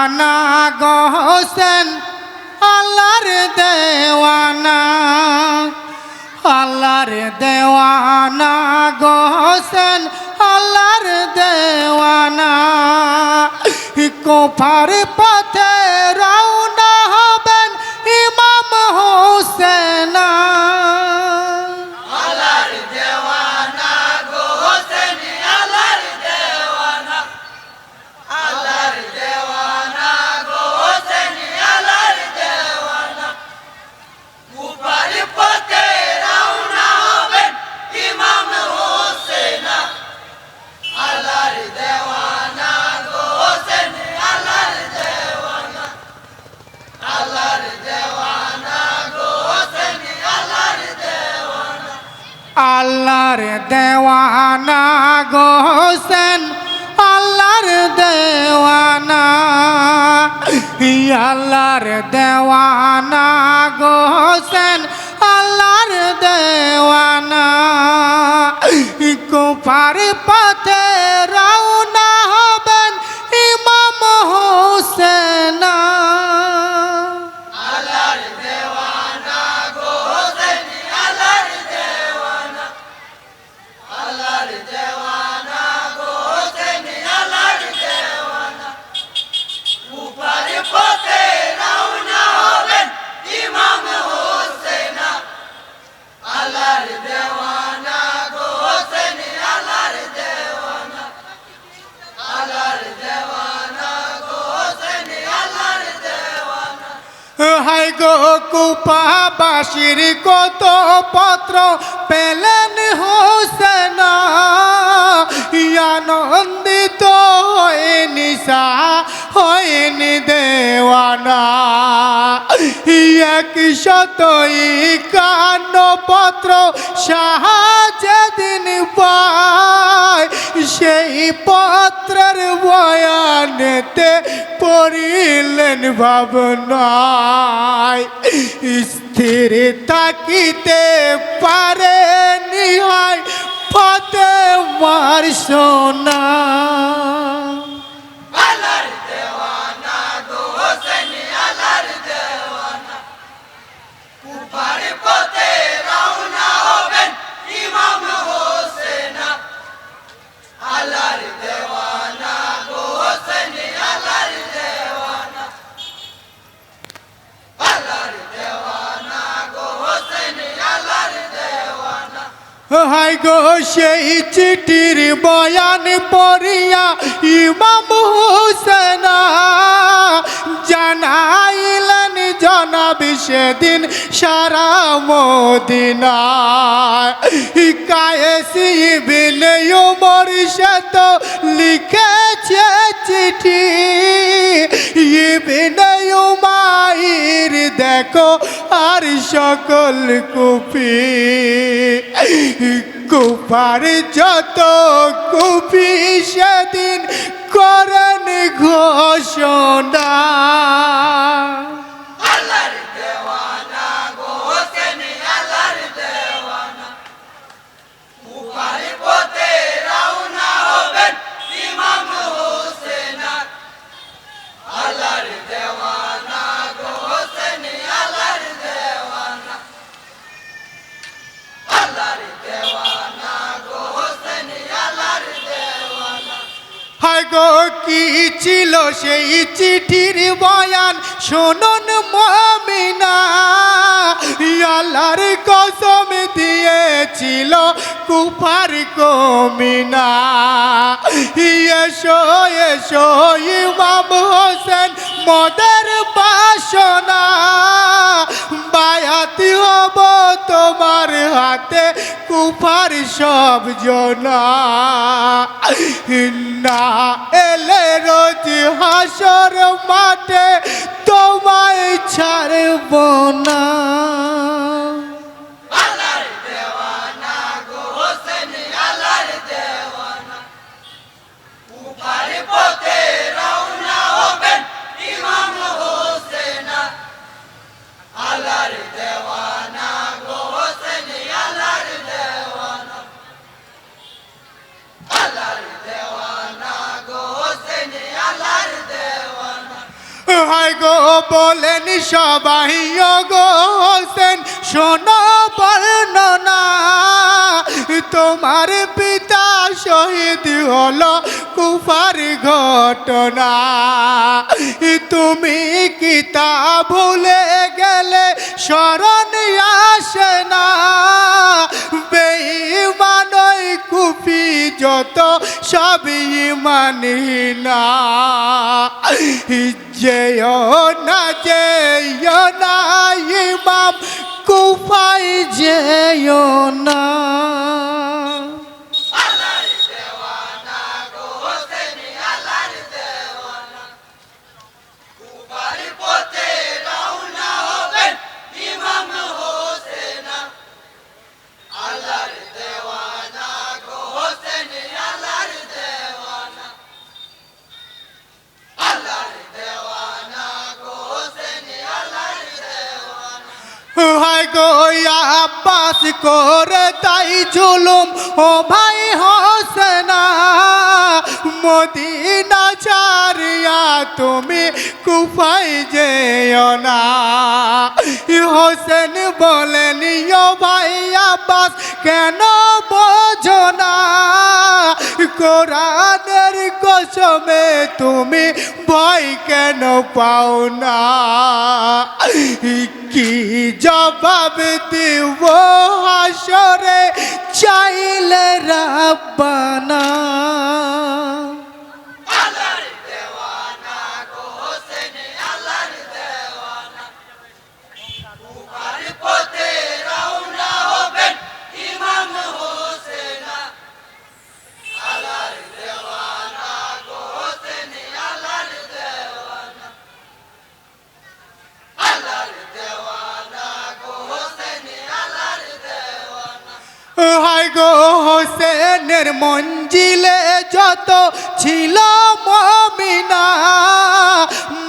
আনা গো হোসেন আল্লাহর দেওয়ানা, আল্লাহর দেওয়ানা গো হোসেন আল্লাহর দেওয়ানা। কুফার পথে রওনা হবেন ইমাম হোসেন। আল্লাহর দেওয়ানা গো হোসেন আল্লাহর দেওয়ানা, আল্লাহর দেওয়ানা গো হোসেন আল্লাহর দেওয়ানা। কুফার পথে রওনা হবেন ইমাম হোসেন। আল্লাহর দেওয়ানা গো হোসেন আল্লাহর দেওয়ানা, আল্লাহর দেওয়ানা গো হোসেন আল্লাহর দেওয়ানা। আল্লাহর দেওয়ানা গো হোসেন আল্লাহর দেওয়ানা, আল্লাহর দেওয়ানা গো হোসেন আল্লাহর দেওয়ানা। কুফার পথে রওনা হবেন ইমাম হোসেন। আল্লাহর দেওয়ানা গো হোসেন আল্লাহর দেওয়ানা, আল্লাহর দেওয়ানা গো হোসেন আল্লাহর দেওয়ানা। কুফার পথে রওনা হবেন ইমাম হোসেন। আল্লাহর দেওয়ানা গো হোসেন আল্লাহর দেওয়ানা, আল্লাহর দেওয়ানা গো হোসেন আল্লাহর দেওয়ানা। হাই গো কুপাবাসীর কত পত্র পেলেন হোসেন, আনন্দিত হয়নি সা হয়নি দেওয়ানা। 151 পত্র সাহায্যে দিন পায়, সেই পত্রের বয়ানেতে পড়িলেন ভাবনায়। স্থির থাকিতে পারেনি হয় পথে মার সোনা। আল্লাহর দেওয়ানা গো হোসেন আল্লাহর দেওয়ানা। কুফার পথে রওনা হবেন ইমাম হোসেন। আল্লাহর দেওয়ানা গো হোসেন আল্লাহর দেওয়ানা, আল্লাহর দেওয়ানা গো হোসেন আল্লাহর দেওয়ানা। হাই গো সেই চিঠির বয়ান পড়িয়া ইমাম হোসেন জানাইলেন জনাব সেদিন সারা মদিনায়। কায়েসি ইবনে উমর সে তো লিখেছে চিঠি, ইবনে উমাইর দেখো আর সকল কুফি। কুফার যত কুফি সেদিন করেন ঘোষণা। আল্লাহর দেওয়ানা গো হোসেন আল্লাহর দেওয়ানা। কুফার পথে রওনা হবেন ইমাম হোসেন। আল্লাহর দেওয়ানা গো হোসেন আল্লাহর দেওয়ানা, আল্লাহর দেওয়ানা গো হোসেন আল্লাহর দেওয়ানা। হায় গো কি ছিল সেই চিঠির বয়ান শুনুন মুমিনা। আল্লাহর কসম দিয়েছিল কুফার কমিনা। এসো এসো ইমাম হোসেন মদের বাসনা, বায়াতি হব তোমার হাতে কুফার সব জনা। না এলে রোজ হাসর মাঠে তোমায় ছাড়ব না। আল্লাহর দেওয়ানা গো হোসেন আল্লাহর দেওয়ানা। কুফার পথে রওনা হবেন ইমাম হোসেন। আল্লাহর দেওয়ানা গো হোসেন আল্লাহর দেওয়ানা, আল্লাহর দেওয়ানা গো হোসেন আল্লাহর দেওয়ানা। হয় গো বলেন সবাই ও গো হোসেন শোনো বর্ণনা তোমার পিতা শহীদ হলো কুফার ঘটনা তুমি কি তা ভুলে গেলে স্মরণ আসে না বেঈমানই কুফি যত সব ইমানি না যেও না ইমাম কুফাই যেও না আল্লাহর দেওয়ানা গো হোসেন আল্লাহর দেওয়ানা কুফার পথে রওনা হবেন ইমাম হোসেন আল্লাহর দেওয়ানা গো হোসেন আল্লাহর দেওয়ানা আল্লাহর দেওয়ানা গো হোসেন আল্লাহর দেওয়ানা হায় গো আব্বাস করে তাই জুলুম ও ভাই হোসেনা মদিনা ছাড়িয়া তুমি কুফায় যেও না হোসেন বলেন ও ভাই আব্বাস কেন বোঝো না কোরআনের কসমে তুমি ভয় কেন পাও না কি জবাব দিব হাসরে চাইলে রাব্বানা আল্লাহর দেওয়ানা গো হোসেন আল্লাহর দেওয়ানা কুফার পথে রওনা হবেন ইমাম হোসেন আল্লাহর দেওয়ানা গো হোসেন আল্লাহর দেওয়ানা আল্লাহর দেওয়ানা গো হোসেন আল্লাহর দেওয়ানা হায় গো হোসেনের মঞ্জিলে যত ছিল মমিনা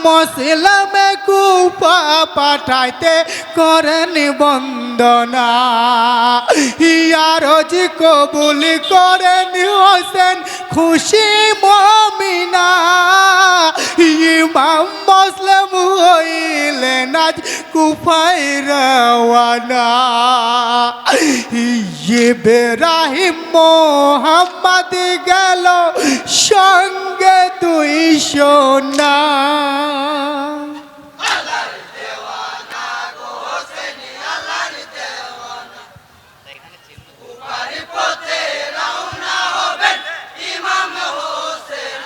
মুসলমে কুফা পাঠাইতে করেন বন্দনা ইয়ারজ কবুল করেন হোসেন খুশি মমিনা ইমাম মুসলিম হইলেন আজ কুফায় রওয়ানা ইব্রাহিম মোহাম্মদ গেল সঙ্গে দুই সোনা আল্লাহর দেওয়ানা গো হোসেন আল্লাহর দেওয়ানা কুফার পথে রওনা হবেন ইমাম হোসেন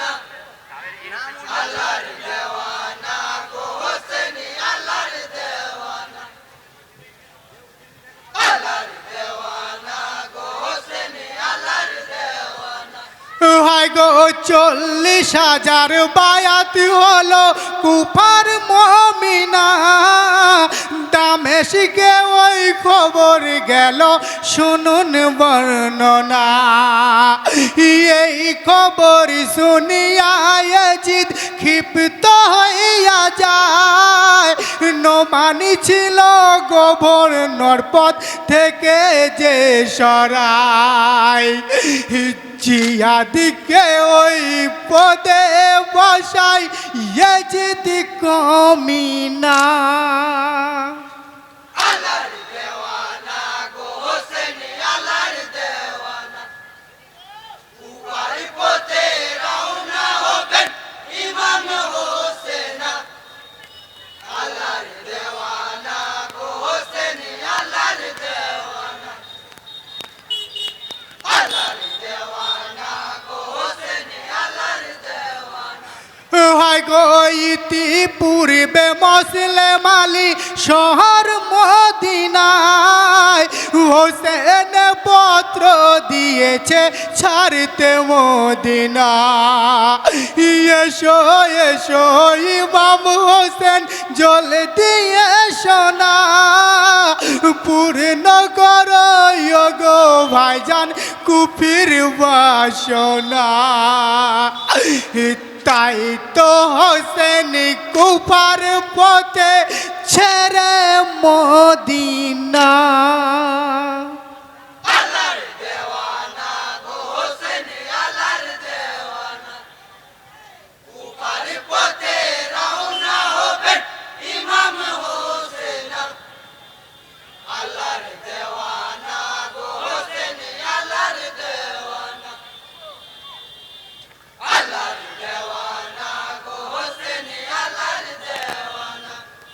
আল্লাহর দেওয়ানা গো হোসেন আল্লাহর দেওয়ানা আল্লাহর দেওয়ানা গো হোসেন আল্লাহর দেওয়ানা হায় গো 40,000 বায়াত হলো কুফার মমিনা দামেশকে ওই খবর গেল শুনুন বর্ণনা এই খবর শুনিয়া ইয়াজিদ ক্ষিপ্ত হইয়া যায় নোমানি ছিল গভর্নর পদ থেকে যে সরাই জিয়াদিকে ওই পদে বসাই ইয়াজিদ কমিনা আল্লাহর দেওয়ানা গো হোসেন আল্লাহর দেওয়ানা কুফার পথে রওনা হবেন ইমাম হোসেন আল্লাহর দেওয়ানা গো হোসেন আল্লাহর দেওয়ানা আল্লাহর দেওয়ানা গো হোসেন আল্লাহর দেওয়ানা হায় গো ইতিপূর্বে মুসলিম আলী শহর মদিনায় হোসেন পত্র দিয়েছে ছাড়তে মদিনা এসো এসো ইমাম হোসেন জলদি এসো না পূর্ণ করো গো ভাইজান কুফির বাসনা তাই তো হোসেন কুফার পথে ছেড়ে মদিনা আল্লাহর দেওয়ানা গো হোসেন আল্লাহর দেওয়ানা কুফার পথে রওনা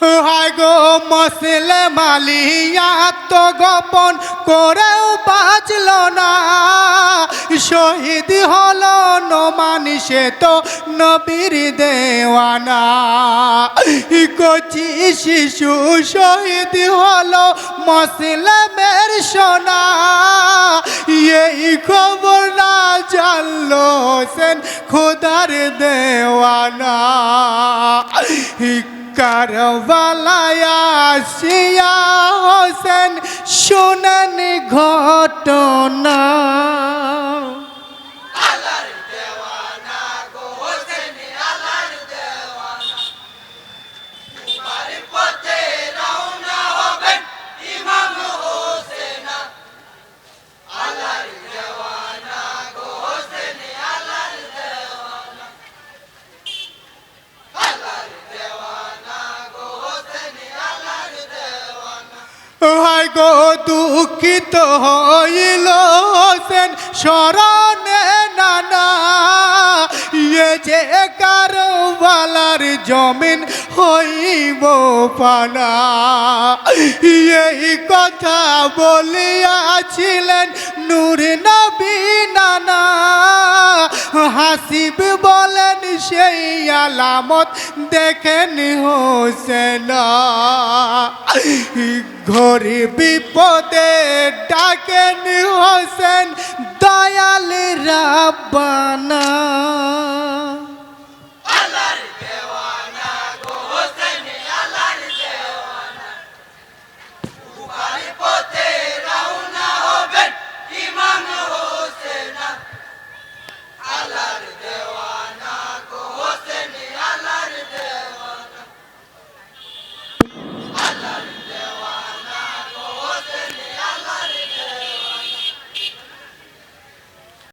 হায় গো মুসলিম আলী আত্মগোপন করেও বাঁচল না, শহীদ হলো নোমান সে তো নবীর দেওয়ানা। কচি শিশু শহীদ হলো মুসলিমের সোনা, এই খবর না জানলো হোসেন খোদার দেওয়ানা। কারবালায় আসিয়া হোসেন শুনেন ঘটনা, আল্লাহর দেওয়ানা গো হোসেন আল্লাহর দেওয়ানা। তোমার পথে রওনা হবেন ইমাম হোসেন, আল্লাহর দেওয়ানা গো হোসেন আল্লাহর দেওয়ানা। আল্লাহর দেওয়ানা গো হোসেন আল্লাহর দেওয়ানা। হায় গো দুঃখিত হইল হোসেন স্মরণে নানা, এ যে কারবালার জমিন হইব পানা। এই কথা বলিয়াছিলেন নূর নবী নানা, হাসিব বলেন সেই আলামত দেখেন হোসেন। ঘরে বিপদে ডাকেন হোসেন দয়াল রাব্বানা।